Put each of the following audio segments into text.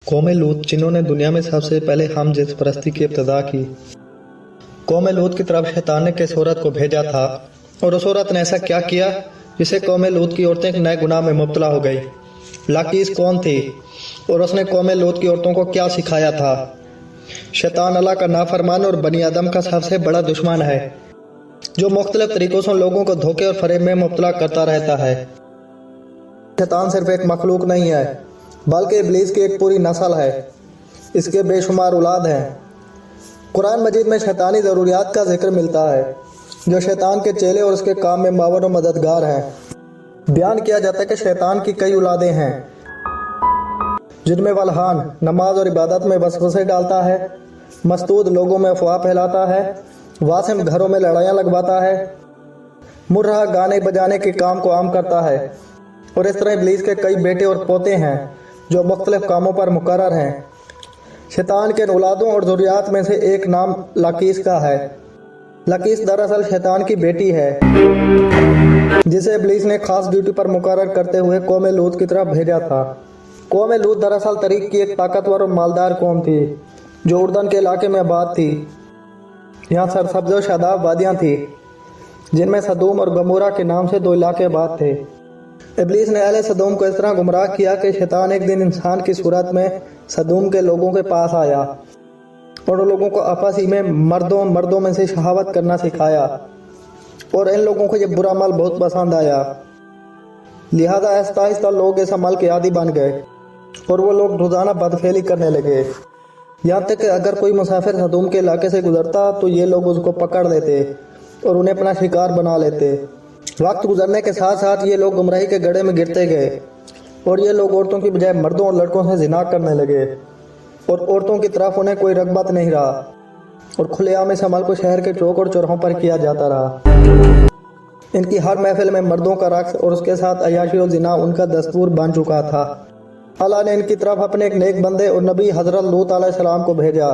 कौम लूत जिन्होंने दुनिया में सबसे पहले हम जिन्स परस्ती की इब्तिदा की। कौम लूत की तरफ शैतान ने किस औरत को भेजा था और उस औरत ने ऐसा क्या किया जिससे कौम लूत की औरतें एक नए गुनाह में मुब्तला हो गई। लाकीस कौन थी और उसने कौम लूत की औरतों को क्या सिखाया था। शैतान अल्लाह का नाफरमान और बनी आदम का सबसे बड़ा दुश्मन है जो मुख्तलिफ तरीकों से लोगों को धोखे और फरेब में मुब्तला करता रहता है। शैतान सिर्फ एक मखलूक नहीं है बल्कि इब्लीस की एक पूरी नस्ल है। इसके बेशुमार औलाद हैं। कुरान मजीद में शैतानी ज़रूरियात का जिक्र मिलता है जो शैतान के चेले और उसके काम में मावन और मददगार हैं। बयान किया जाता है कि शैतान की कई औलादें हैं जिनमें वल्हान नमाज और इबादत में वसवसे डालता है, मस्तूद लोगों में अफवाह फैलाता है, वासिम घरों में लड़ाइयाँ लगवाता है, मुर्रा गाने बजाने के काम को आम करता है। और इस तरह इब्लीस के कई बेटे और पोते हैं जो मुख्तलिफ कामों पर मुकर्रर हैं। शैतान के औलादों और ज़ुर्रियात में से एक नाम लाकीस का है। लाकीस दरअसल शैतान की बेटी है जिसे इब्लीस ने खास ड्यूटी पर मुकर्रर करते हुए कौम लूत की तरफ भेजा था। कौम लूत दरअसल तरीक की एक ताकतवर और मालदार कौम थी जो उर्दन के इलाके में आबाद थी। यहाँ सरसब्ज़ और शादाब वादियाँ थी जिनमें सदूम और गमोरा के नाम से दो इलाके आबाद थे। इब्लीस ने अहले सदूम को इस तरह गुमराह किया कि शैतान एक दिन इंसान की सूरत में सदूम के लोगों के पास आया और उन लोगों को आपस ही में मर्दों में से शहावत करना सिखाया और इन लोगों को ये बुरा अमल बहुत पसंद आया। लिहाजा आहिस्ता आहिस्ता लोग इस अमल के आदी बन गए और वो लोग रोज़ाना बदफेली करने लगे। यहाँ तक कि अगर कोई मुसाफिर सदूम के इलाके से गुजरता तो ये लोग उसको पकड़ लेते और उन्हें अपना शिकार बना लेते। वक्त गुजरने के साथ साथ ये लोग गुमराही के गड्ढे में गिरते गए और ये लोग औरतों की बजाय मर्दों और लड़कों से जिना करने लगे और औरतों की तरफ उन्हें कोई रग़बत नहीं रहा और खुलेआम इस अमल को शहर के चौक और चौराहों पर किया जाता रहा। इनकी हर महफिल में मर्दों का रक्स और उसके साथ अयाशी और जिना उनका दस्तूर बन चुका था। अल्लाह ने इनकी तरफ अपने एक नेक बंदे और नबी हज़रत लूत अलैहिस्सलाम को भेजा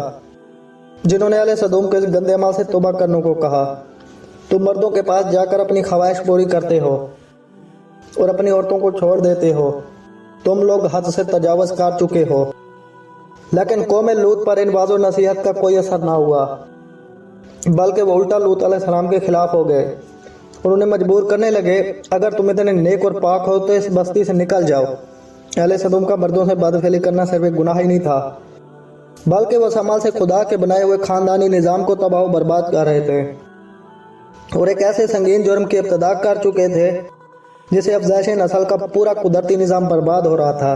जिन्होंने अहले सदूम के इस गंदे अमल से तौबा करने को कहा। तुम मर्दों के पास जाकर अपनी ख्वाहिश पूरी करते हो और अपनी औरतों को छोड़ देते हो। तुम लोग हद से तजावज़ कर चुके हो। लेकिन कौम लूत पर इन वाज़ो नसीहत का कोई असर ना हुआ बल्कि वो उल्टा लूत अलैहिस्सलाम के खिलाफ हो गए और उन्हें मजबूर करने लगे, अगर तुम इतने नेक और पाक हो तो इस बस्ती से निकल जाओ। अहले सदूम का मर्दों से बदफेली करना सिर्फ एक गुनाह ही नहीं था बल्कि वो अमल से खुदा के बनाए हुए ख़ानदानी निज़ाम को तबाह बर्बाद कर रहे थे और एक ऐसे संगीन जुर्म की इब्तिदा कर चुके थे जिसे अफज़ाइश नस्ल का पूरा कुदरती निज़ाम बर्बाद हो रहा था।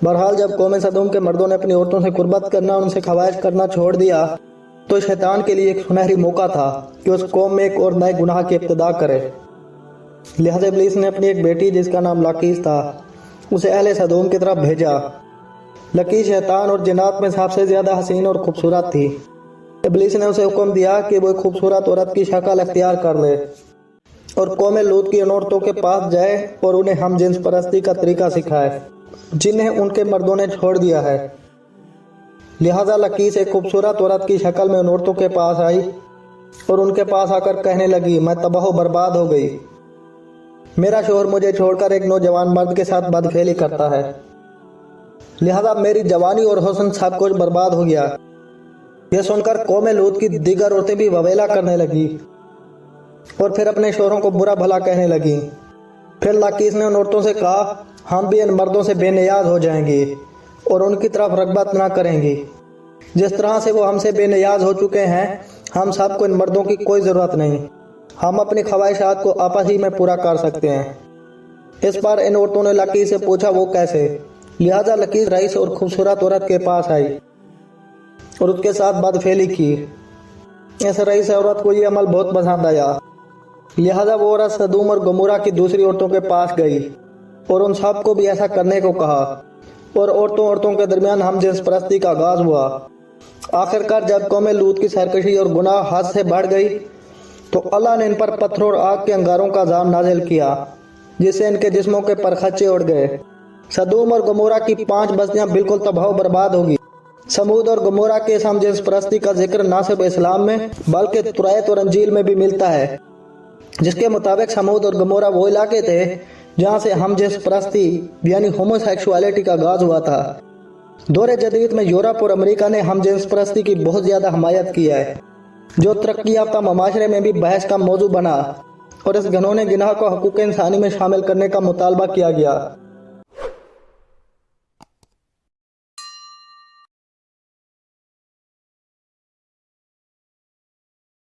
बहरहाल जब कौम सदूम के मर्दों ने अपनी औरतों से कुर्बत करना और उनसे ख्वाहिश करना छोड़ दिया तो शैतान के लिए एक सुनहरी मौका था कि उस कौम में एक और नए गुनाह की इब्तिदा करे। लिहाजा इब्लीस ने अपनी एक बेटी जिसका नाम लाकीस था उसे अहले सदूम की तरफ भेजा। लाकीस शैतान और जिन्नात में सबसे ज़्यादा हसीन और खूबसूरत थी। इब्लीस ने उसे हुक्म दिया कि वो एक खूबसूरत औरत की शक्ल अख्तियार कर ले और कौम लूत की उन औरतों के पास जाए और उन्हें हम जिन्स परस्ती का तरीका सिखाए जिन्हें उनके मर्दों ने छोड़ दिया है। लिहाजा लाकीस एक खूबसूरत औरत की शक्ल में उन औरतों के पास आई और उनके पास आकर कहने लगी, मैं तबाह बर्बाद हो गई। मेरा शोहर मुझे छोड़कर एक नौजवान मर्द के साथ बदफेली करता है, लिहाजा मेरी जवानी और हुस्न सब कुछ बर्बाद हो गया। यह सुनकर कौम लूत की दीगर औरतें भी ववेला करने लगी और फिर अपने शोहरों को बुरा भला कहने लगी। फिर लाकीस ने उन औरतों से कहा, हम भी इन मर्दों से बेनियाज हो जाएंगे और उनकी तरफ रग़बत ना करेंगी। जिस तरह से वो हमसे बेनियाज हो चुके हैं, हम सबको इन मर्दों की कोई ज़रूरत नहीं। हम अपनी ख्वाहिशात को आपस ही में पूरा कर सकते हैं। इस पर इन औरतों ने लाकीस से पूछा वो कैसे। लिहाजा लाकीस रईस और खूबसूरत औरत के पास आई और उसके साथ बदफेली की। इस रईस औरत को ये अमल बहुत पसंद आया। लिहाजा वो औरत सदूम और गमोरा की दूसरी औरतों के पास गई और उन सब को भी ऐसा करने को कहा और औरतों के दरमियान हम जिन्स परस्ती का आगाज हुआ। आखिरकार जब कौम लूत की सरकशी और गुनाह हद से बढ़ गई तो अल्लाह ने इन पर पत्थरों और आग के अंगारों का अज़ाब नाजिल किया जिससे इनके जिस्मों के परखच्चे उड़ गए। सदूम और गमोरा की 5 बस्तियां बिल्कुल तबाह बर्बाद होगी समूद और गमोरा के इस हमजिन्स परस्ती का जिक्र ना सिर्फ इस्लाम में बल्कि तुरैत और अंजील में भी मिलता है, जिसके मुताबिक समूद और गमोरा वो इलाके थे जहाँ से हमजिन्स परस्ती यानी होमोसेक्सुअलिटी का आगाज हुआ था। दौरे जदीद में यूरोप और अमेरिका ने हमजिन्स परस्ती की बहुत ज़्यादा हमायत की है, जो तरक्की याफ्ता ममाशरे में भी बहस का मौजू बना और इस घिनौने गुनाह को हकूक़ इंसानी में शामिल करने का मुतालबा किया गया।